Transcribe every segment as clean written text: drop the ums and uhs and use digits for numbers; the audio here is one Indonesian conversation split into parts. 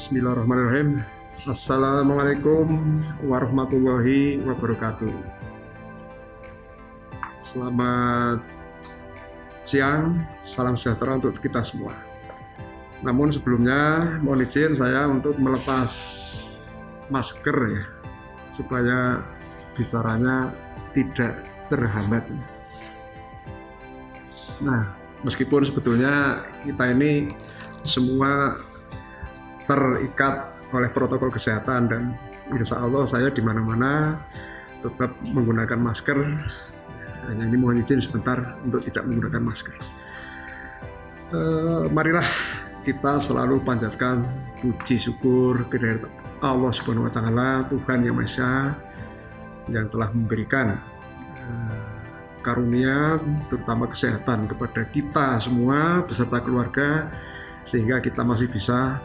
Bismillahirrahmanirrahim. Assalamualaikum warahmatullahi wabarakatuh. Selamat siang, salam sejahtera untuk kita semua. Namun sebelumnya mohon izin saya untuk melepas masker ya, supaya bicaranya tidak terhambat. Nah, meskipun sebetulnya kita ini semua terikat oleh protokol kesehatan dan insya Allah saya di mana-mana tetap menggunakan masker. Hanya ini mohon izin sebentar untuk tidak menggunakan masker. Marilah kita selalu panjatkan puji syukur kehadirat Allah Subhanahu Wa Taala, Tuhan Yang Maha Esa, yang telah memberikan karunia terutama kesehatan kepada kita semua beserta keluarga, sehingga kita masih bisa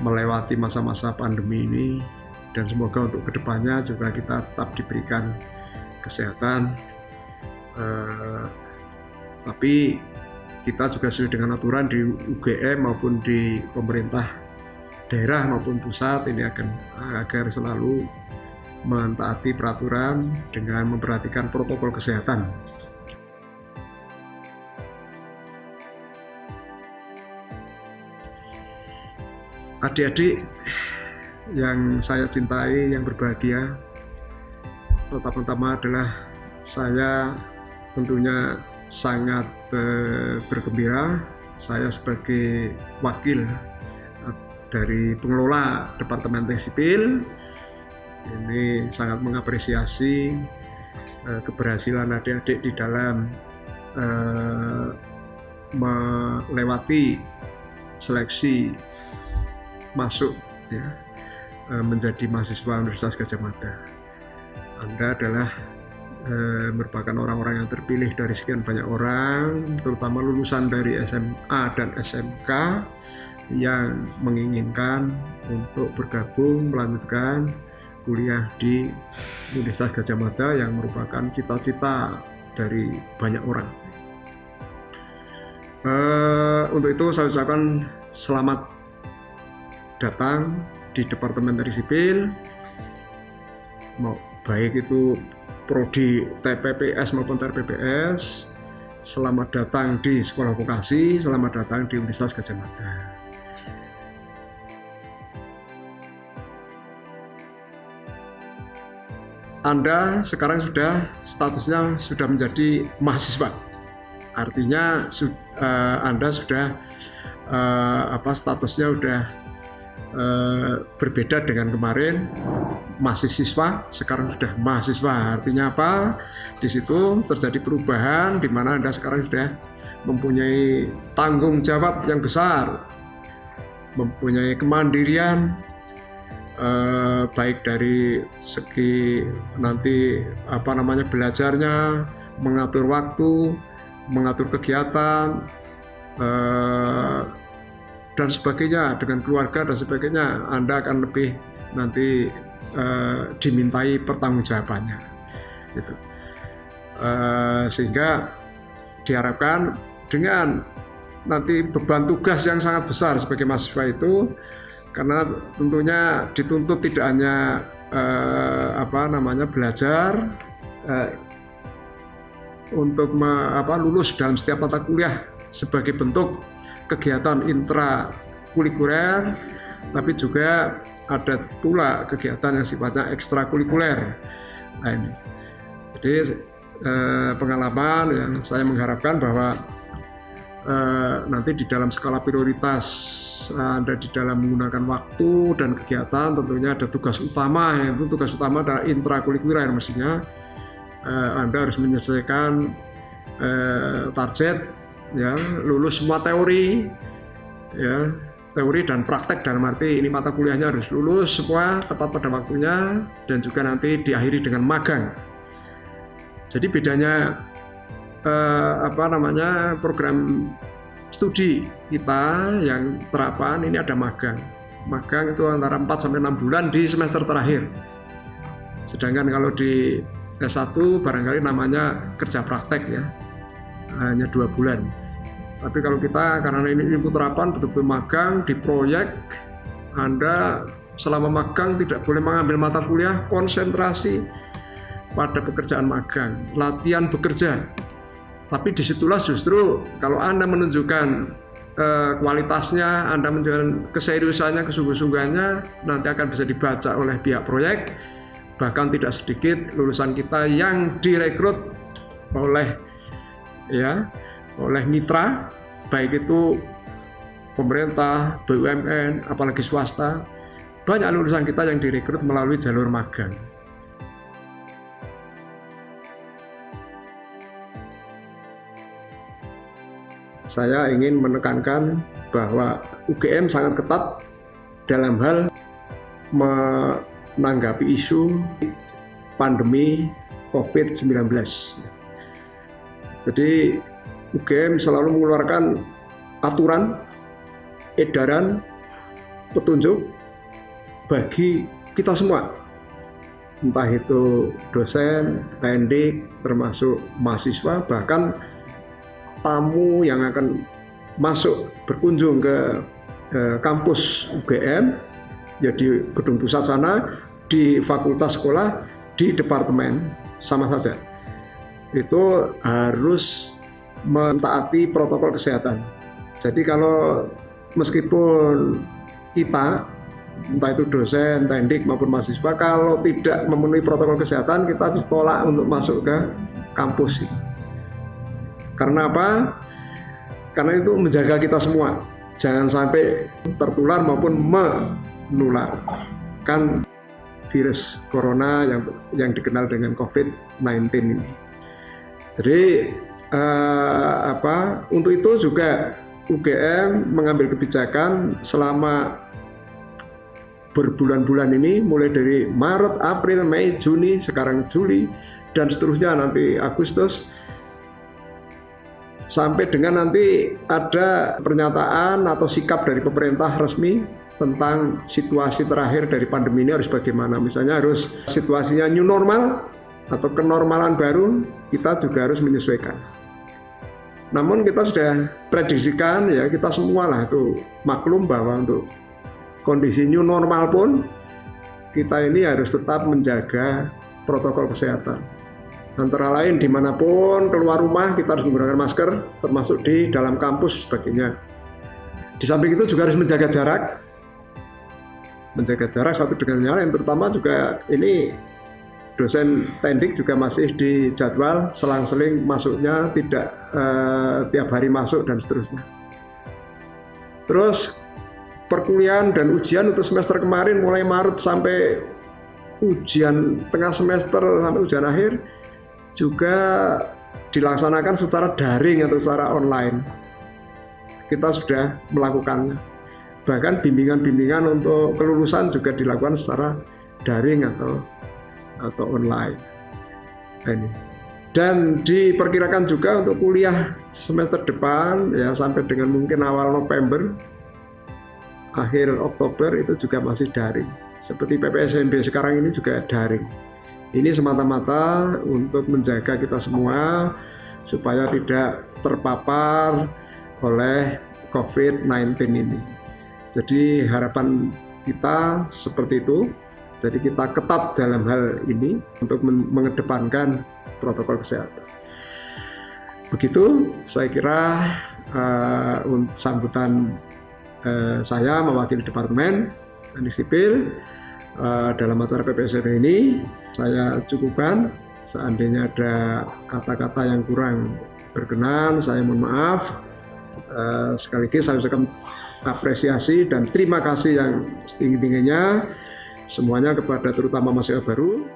melewati masa-masa pandemi ini, dan semoga untuk kedepannya juga kita tetap diberikan kesehatan. Tapi kita juga sesuai dengan aturan di UGM maupun di pemerintah daerah maupun pusat ini agar selalu mentaati peraturan dengan memperhatikan protokol kesehatan. Adik-adik yang saya cintai, yang berbahagia, pertama-tama adalah saya tentunya sangat bergembira. Saya sebagai wakil dari pengelola Departemen Teknik Sipil ini sangat mengapresiasi keberhasilan adik-adik di dalam melewati seleksi masuk ya, menjadi mahasiswa Universitas Gadjah Mada. Anda adalah merupakan orang-orang yang terpilih dari sekian banyak orang, terutama lulusan dari SMA dan SMK yang menginginkan untuk bergabung melanjutkan kuliah di Universitas Gadjah Mada yang merupakan cita-cita dari banyak orang. Untuk itu saya ucapkan selamat datang di Departemen Teknik Sipil, baik itu prodi TPPS maupun TPPS. Selamat datang di Sekolah Vokasi, selamat datang di Universitas Gadjah Mada. Anda sekarang statusnya sudah menjadi mahasiswa, artinya Anda sudah statusnya sudah berbeda dengan kemarin. Masih siswa, sekarang sudah mahasiswa. Artinya apa? Di situ terjadi perubahan di mana Anda sekarang sudah mempunyai tanggung jawab yang besar, mempunyai kemandirian, baik dari segi nanti belajarnya, mengatur waktu, mengatur kegiatan, dan sebagainya, dengan keluarga dan sebagainya. Anda akan lebih nanti dimintai pertanggungjawabannya gitu. Sehingga diharapkan dengan nanti beban tugas yang sangat besar sebagai mahasiswa itu, karena tentunya dituntut tidak hanya belajar untuk lulus dalam setiap mata kuliah sebagai bentuk kegiatan intrakurikuler, tapi juga ada pula kegiatan yang sifatnya ekstrakurikuler. Nah ini, jadi pengalaman yang saya mengharapkan bahwa nanti di dalam skala prioritas Anda di dalam menggunakan waktu dan kegiatan, tentunya ada tugas utama, yaitu tugas utama adalah intrakurikuler. Mestinya Anda harus menyelesaikan target ya, lulus semua teori ya, teori dan praktek, dalam arti ini mata kuliahnya harus lulus semua tepat pada waktunya, dan juga nanti diakhiri dengan magang. Jadi bedanya program studi kita yang terapan ini ada magang. Magang itu antara 4 sampai 6 bulan di semester terakhir. Sedangkan kalau di S1 barangkali namanya kerja praktek ya, hanya 2 bulan. Tapi kalau kita, karena ini terapan, betul-betul magang di proyek Anda selama magang tidak boleh mengambil mata kuliah, konsentrasi pada pekerjaan magang, latihan bekerja. Tapi disitulah justru kalau Anda menunjukkan kualitasnya, Anda menunjukkan keseriusannya, kesungguh-sungguhannya, nanti akan bisa dibaca oleh pihak proyek. Bahkan tidak sedikit lulusan kita yang direkrut oleh mitra, baik itu pemerintah, BUMN, apalagi swasta. Banyak lulusan kita yang direkrut melalui jalur magang. Saya ingin menekankan bahwa UGM sangat ketat dalam hal menanggapi isu pandemi COVID-19. Jadi UGM selalu mengeluarkan aturan, edaran, petunjuk bagi kita semua, entah itu dosen, pendidik, termasuk mahasiswa, bahkan tamu yang akan masuk berkunjung ke kampus UGM, ya di gedung pusat sana, di fakultas sekolah, di departemen, sama saja. Itu harus mentaati protokol kesehatan. Jadi kalau meskipun kita, entah itu dosen, pendidik maupun mahasiswa, kalau tidak memenuhi protokol kesehatan, kita ditolak untuk masuk ke kampus. Karena apa? Karena itu menjaga kita semua, jangan sampai tertular maupun menularkan virus corona yang dikenal dengan COVID-19 ini. Jadi untuk itu juga UGM mengambil kebijakan selama berbulan-bulan ini, mulai dari Maret, April, Mei, Juni, sekarang Juli, dan seterusnya nanti Agustus, sampai dengan nanti ada pernyataan atau sikap dari pemerintah resmi tentang situasi terakhir dari pandemi ini harus bagaimana. Misalnya harus situasinya new normal atau kenormalan baru, kita juga harus menyesuaikan. Namun kita sudah prediksikan, ya kita semua lah itu maklum bahwa untuk kondisi new normal pun kita ini harus tetap menjaga protokol kesehatan. Antara lain dimanapun keluar rumah kita harus menggunakan masker, termasuk di dalam kampus sebagainya. Di samping itu juga harus menjaga jarak satu dengan yang lain, terutama juga ini dosen pendidik juga masih dijadwal selang-seling masuknya, tidak tiap hari masuk dan seterusnya. Terus perkuliahan dan ujian untuk semester kemarin mulai Maret sampai ujian tengah semester sampai ujian akhir juga dilaksanakan secara daring atau secara online. Kita sudah melakukannya. Bahkan bimbingan-bimbingan untuk kelulusan juga dilakukan secara daring atau online. Dan diperkirakan juga untuk kuliah semester depan ya sampai dengan mungkin awal November, akhir Oktober itu juga masih daring. Seperti PPSMB sekarang ini juga daring. Ini semata-mata untuk menjaga kita semua supaya tidak terpapar oleh COVID-19 ini. Jadi harapan kita seperti itu. Jadi kita ketat dalam hal ini untuk mengedepankan protokol kesehatan. Begitu saya kira untuk sambutan saya mewakili Departemen Teknik Sipil dalam acara PPSMB ini. Saya cukupkan. Seandainya ada kata-kata yang kurang berkenan, saya mohon maaf. Sekali lagi saya ucapkan apresiasi dan terima kasih yang setinggi-tingginya semuanya kepada terutama mahasiswa baru.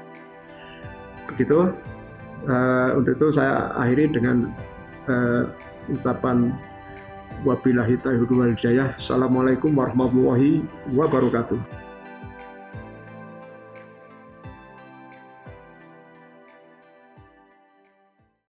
Begitu. Untuk itu saya akhiri dengan ucapan wabillahi taufiq wal hidayah. Assalamualaikum warahmatullahi wabarakatuh.